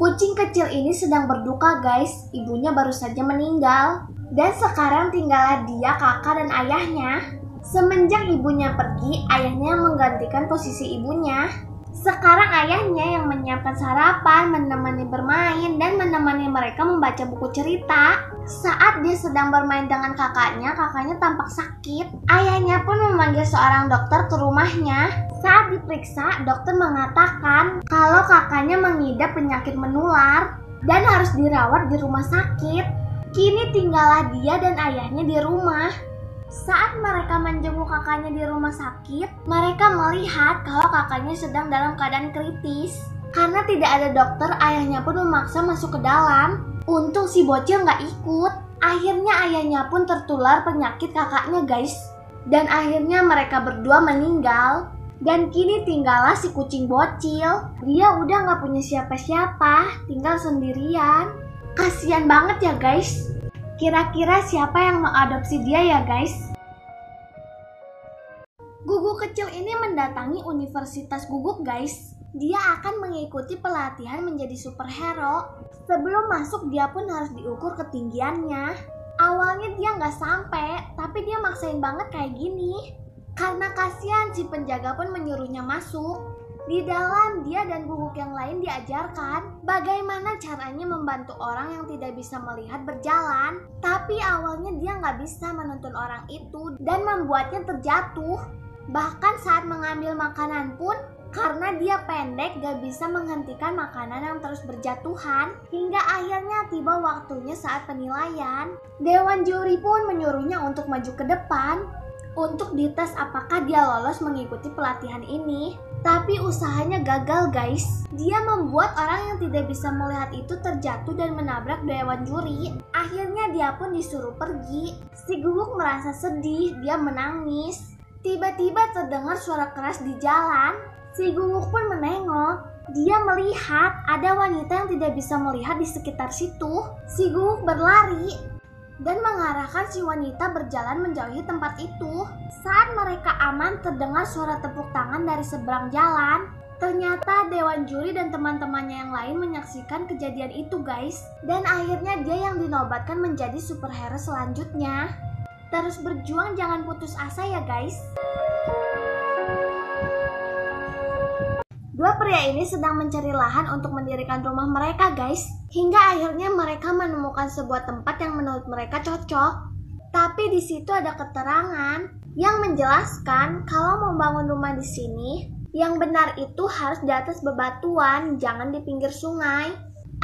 Kucing kecil ini sedang berduka guys, ibunya baru saja meninggal. Dan sekarang tinggallah dia, kakak dan ayahnya. Semenjak ibunya pergi, ayahnya yang menggantikan posisi ibunya. Sekarang ayahnya yang menyiapkan sarapan, menemani bermain, dan menemani mereka membaca buku cerita. Saat dia sedang bermain dengan kakaknya tampak sakit. Ayahnya pun memanggil seorang dokter ke rumahnya. Saat diperiksa, dokter mengatakan kalau kakaknya mengidap penyakit menular dan harus dirawat di rumah sakit. Kini tinggallah dia dan ayahnya di rumah. Saat mereka menjenguk kakaknya di rumah sakit, mereka melihat kalau kakaknya sedang dalam keadaan kritis. Karena tidak ada dokter, ayahnya pun memaksa masuk ke dalam. Untung si bocil nggak ikut. Akhirnya ayahnya pun tertular penyakit kakaknya guys. Dan akhirnya mereka berdua meninggal. Dan kini tinggallah si kucing bocil. Dia udah nggak punya siapa-siapa, tinggal sendirian. Kasian banget ya guys. Kira-kira siapa yang mengadopsi dia ya guys? Guguk kecil ini mendatangi Universitas Guguk guys. Dia akan mengikuti pelatihan menjadi superhero. Sebelum masuk dia pun harus diukur ketinggiannya. Awalnya dia nggak sampai, tapi dia maksain banget kayak gini. Karena kasihan si penjaga pun menyuruhnya masuk. Di dalam dia dan guguk yang lain diajarkan bagaimana caranya membantu orang yang tidak bisa melihat berjalan. Tapi awalnya dia nggak bisa menuntun orang itu dan membuatnya terjatuh. Bahkan saat mengambil makanan pun karena dia pendek gak bisa menghentikan makanan yang terus berjatuhan. Hingga akhirnya tiba waktunya saat penilaian. Dewan juri pun menyuruhnya untuk maju ke depan untuk dites apakah dia lolos mengikuti pelatihan ini. Tapi usahanya gagal guys. Dia membuat orang yang tidak bisa melihat itu terjatuh dan menabrak dewan juri. Akhirnya dia pun disuruh pergi. Si guguk merasa sedih, dia menangis. Tiba-tiba terdengar suara keras di jalan. Si guguk pun menengok. Dia melihat ada wanita yang tidak bisa melihat di sekitar situ. Si guguk berlari dan mengarahkan si wanita berjalan menjauhi tempat itu. Saat mereka aman, terdengar suara tepuk tangan dari seberang jalan. Ternyata dewan juri dan teman-temannya yang lain menyaksikan kejadian itu guys. Dan akhirnya dia yang dinobatkan menjadi superhero selanjutnya. Terus berjuang, jangan putus asa ya guys. Dua pria ini sedang mencari lahan untuk mendirikan rumah mereka guys. Hingga akhirnya mereka menemukan sebuah tempat yang menurut mereka cocok. Tapi di situ ada keterangan yang menjelaskan kalau membangun rumah di sini yang benar itu harus di atas bebatuan, jangan di pinggir sungai.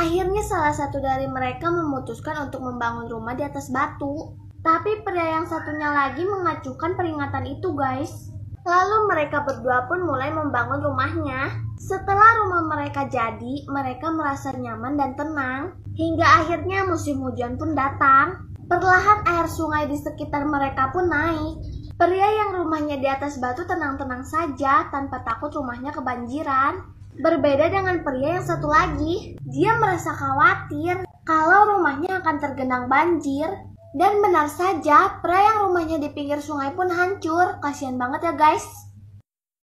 Akhirnya salah satu dari mereka memutuskan untuk membangun rumah di atas batu. Tapi pria yang satunya lagi mengacuhkan peringatan itu guys. Lalu mereka berdua pun mulai membangun rumahnya. Setelah rumah mereka jadi, mereka merasa nyaman dan tenang. Hingga akhirnya musim hujan pun datang. Perlahan air sungai di sekitar mereka pun naik. Pria yang rumahnya di atas batu tenang-tenang saja tanpa takut rumahnya kebanjiran. Berbeda dengan pria yang satu lagi. Dia merasa khawatir kalau rumahnya akan tergenang banjir. Dan benar saja, pria yang rumahnya di pinggir sungai pun hancur. Kasian banget ya guys.